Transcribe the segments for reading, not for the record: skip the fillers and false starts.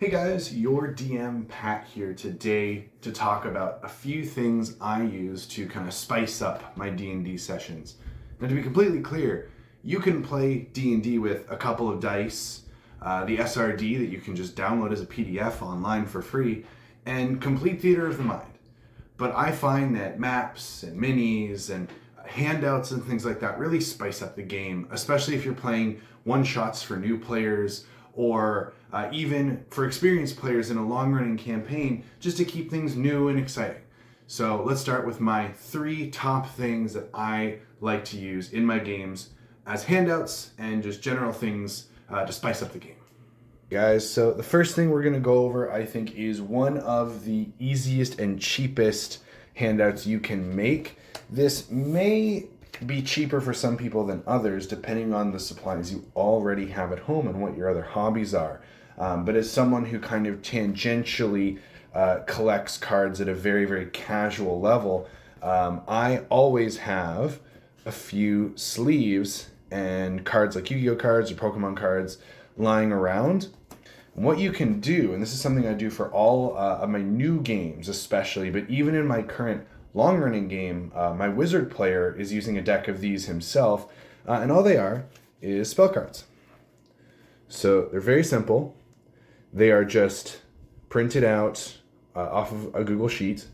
Hey guys, your DM Pat here today to talk about a few things I use to kind of spice up my D&D sessions. Now to be completely clear, you can play D&D with a couple of dice, the SRD that you can just download as a PDF online for free, and complete theater of the mind. But I find that maps and minis and handouts and things like that really spice up the game, especially if you're playing one-shots for new players or even for experienced players in a long-running campaign, just to keep things new and exciting. So let's start with my 3 top things that I like to use in my games as handouts and just general things to spice up the game. Guys, so the first thing we're going to go over, I think, is one of the easiest and cheapest handouts you can make. This may be cheaper for some people than others, depending on the supplies you already have at home and what your other hobbies are. But as someone who kind of tangentially collects cards at a very, very casual level, I always have a few sleeves and cards like Yu-Gi-Oh cards or Pokemon cards lying around. And what you can do, and this is something I do for all of my new games especially, but even in my current long-running game, my wizard player is using a deck of these himself, and all they are is spell cards. So they're very simple. They are just printed out off of a Google Sheet.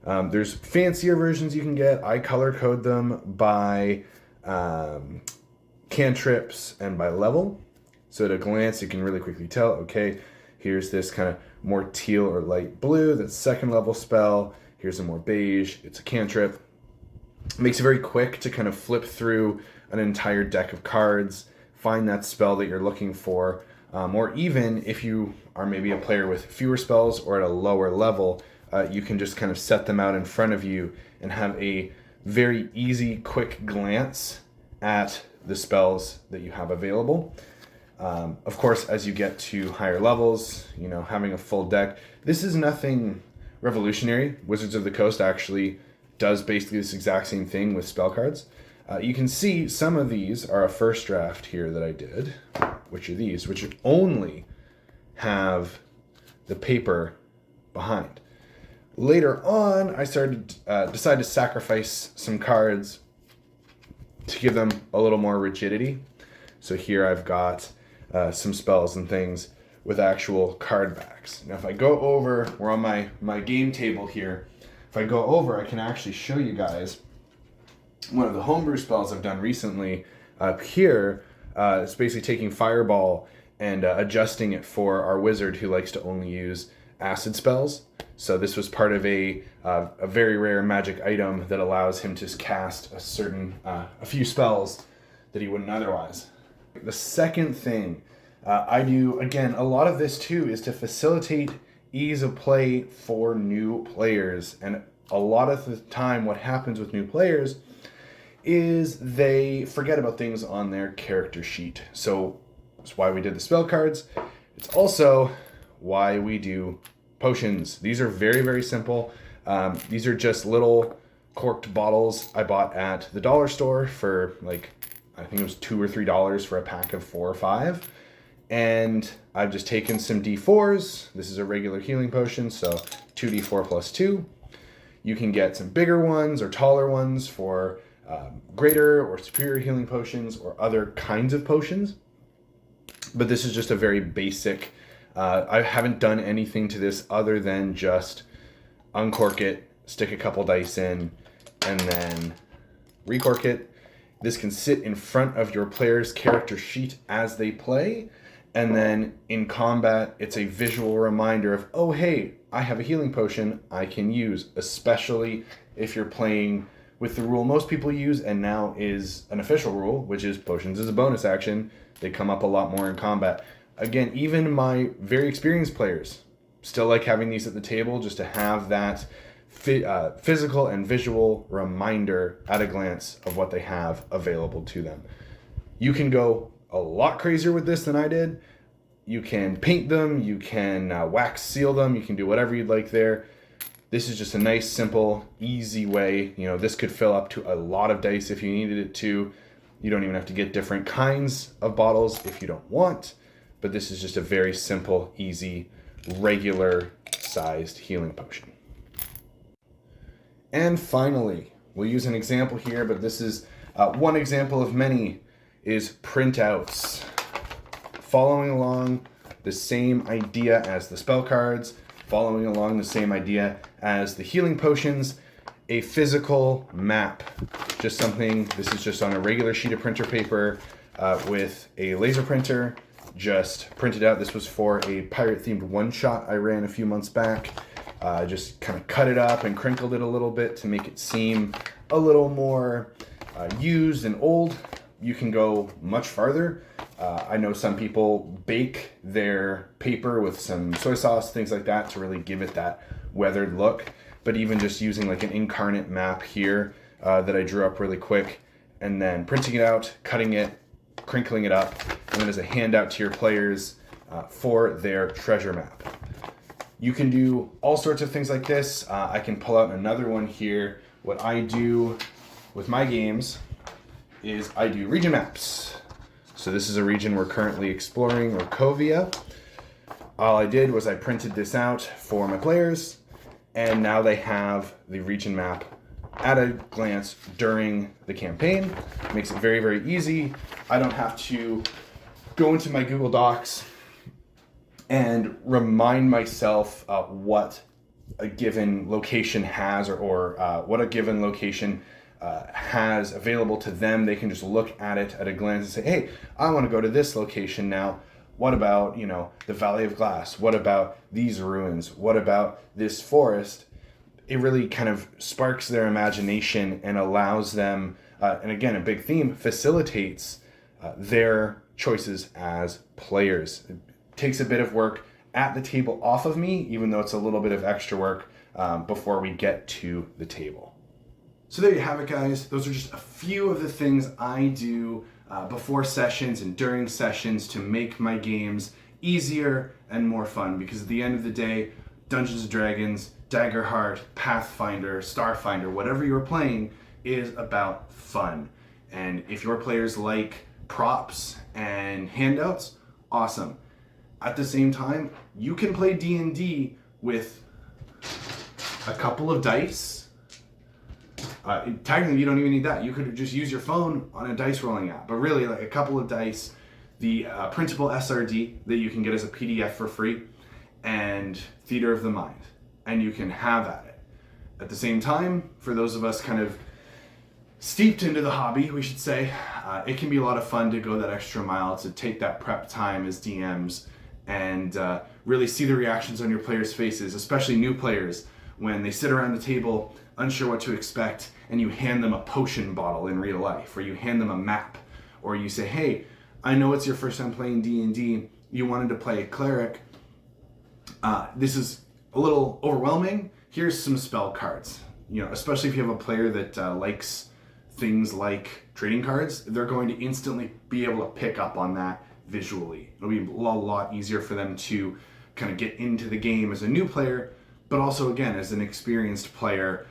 There's fancier versions you can get. I color code them by cantrips and by level. So at a glance, you can really quickly tell, okay, here's this kind of more teal or light blue, that's second level spell. Here's a more beige, it's a cantrip. It makes it very quick to kind of flip through an entire deck of cards, find that spell that you're looking for, or even if you are maybe a player with fewer spells or at a lower level, you can just kind of set them out in front of you and have a very easy, quick glance at the spells that you have available. Of course, as you get to higher levels, having a full deck, this is nothing revolutionary. Wizards of the Coast actually does basically this exact same thing with spell cards. You can see some of these are a first draft here that I did, which are these, which only have the paper behind. Later on, I decided to sacrifice some cards to give them a little more rigidity. So here I've got some spells and things with actual card backs. Now if I go over, we're on my game table here. If I go over, I can actually show you guys one of the homebrew spells I've done recently. Up here, it's basically taking Fireball and adjusting it for our wizard who likes to only use acid spells. So this was part of a very rare magic item that allows him to cast a few spells that he wouldn't otherwise. The second thing I do, again, a lot of this too is to facilitate ease of play for new players. And a lot of the time what happens with new players is they forget about things on their character sheet. So that's why we did the spell cards. It's also why we do potions. These are very, very simple. These are just little corked bottles I bought at the dollar store for I think it was $2 or $3 for a pack of 4 or 5. And I've just taken some D4s. This is a regular healing potion, so 2d4 plus 2. You can get some bigger ones or taller ones for greater or superior healing potions or other kinds of potions. But this is just a very basic, I haven't done anything to this other than just uncork it, stick a couple dice in, and then recork it. This can sit in front of your player's character sheet as they play, and then in combat, it's a visual reminder of, oh hey, I have a healing potion I can use, especially if you're playing with the rule most people use and now is an official rule, which is potions as a bonus action. They come up a lot more in combat. Again, even my very experienced players still like having these at the table just to have that physical and visual reminder at a glance of what they have available to them. You can go a lot crazier with this than I did. You can paint them, you can wax seal them, you can do whatever you'd like there. This is just a nice, simple, easy way. This could fill up to a lot of dice if you needed it to. You don't even have to get different kinds of bottles if you don't want. but this is just a very simple, easy, regular sized healing potion. And finally, we'll use an example here, but this is one example of many, is printouts. Following along the same idea as the spell cards, following along the same idea as the healing potions, a physical map. Just something, this is just on a regular sheet of printer paper with a laser printer, just printed out. This was for a pirate-themed one-shot I ran a few months back. Just kind of cut it up and crinkled it a little bit to make it seem a little more used and old. You can go much farther. I know some people bake their paper with some soy sauce, things like that, to really give it that weathered look. But even just using like an incarnate map here that I drew up really quick, and then printing it out, cutting it, crinkling it up, and then as a handout to your players for their treasure map. You can do all sorts of things like this. I can pull out another one here. What I do with my games is I do region maps. So this is a region we're currently exploring, Orkovia. All I did was I printed this out for my players, and now they have the region map at a glance during the campaign. It makes it very, very easy. I don't have to go into my Google Docs and remind myself what a given location has, or what a given location has available to them. They can just look at it at a glance and say, hey, I want to go to this location now. What about, the Valley of Glass? What about these ruins? What about this forest? It really kind of sparks their imagination and allows them, and again, a big theme, facilitates their choices as players. It takes a bit of work at the table off of me, even though it's a little bit of extra work before we get to the table. So there you have it, guys. Those are just a few of the things I do before sessions and during sessions to make my games easier and more fun, because at the end of the day, Dungeons and Dragons, Daggerheart, Pathfinder, Starfinder, whatever you're playing is about fun. And if your players like props and handouts, awesome. At the same time, you can play D&D with a couple of dice. Technically, you don't even need that. You could just use your phone on a dice rolling app. But really, like a couple of dice, the printable SRD that you can get as a PDF for free, and Theater of the Mind. And you can have at it. At the same time, for those of us kind of steeped into the hobby, we should say, it can be a lot of fun to go that extra mile, to take that prep time as DMs and really see the reactions on your players' faces, especially new players, when they sit around the table unsure what to expect, and you hand them a potion bottle in real life, or you hand them a map, or you say, hey, I know it's your first time playing D&D, you wanted to play a cleric, this is a little overwhelming, here's some spell cards. Especially if you have a player that likes things like trading cards, they're going to instantly be able to pick up on that visually. It'll be a lot easier for them to kind of get into the game as a new player, but also, again, as an experienced player.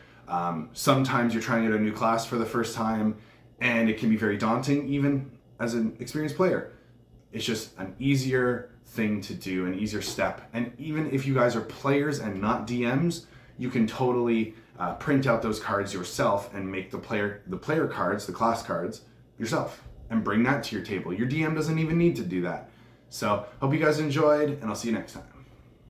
Sometimes you're trying out a new class for the first time, and it can be very daunting, even as an experienced player. It's just an easier thing to do, an easier step. And even if you guys are players and not DMs, you can totally print out those cards yourself and make the player cards, the class cards, yourself, and bring that to your table. Your DM doesn't even need to do that. So, hope you guys enjoyed, and I'll see you next time.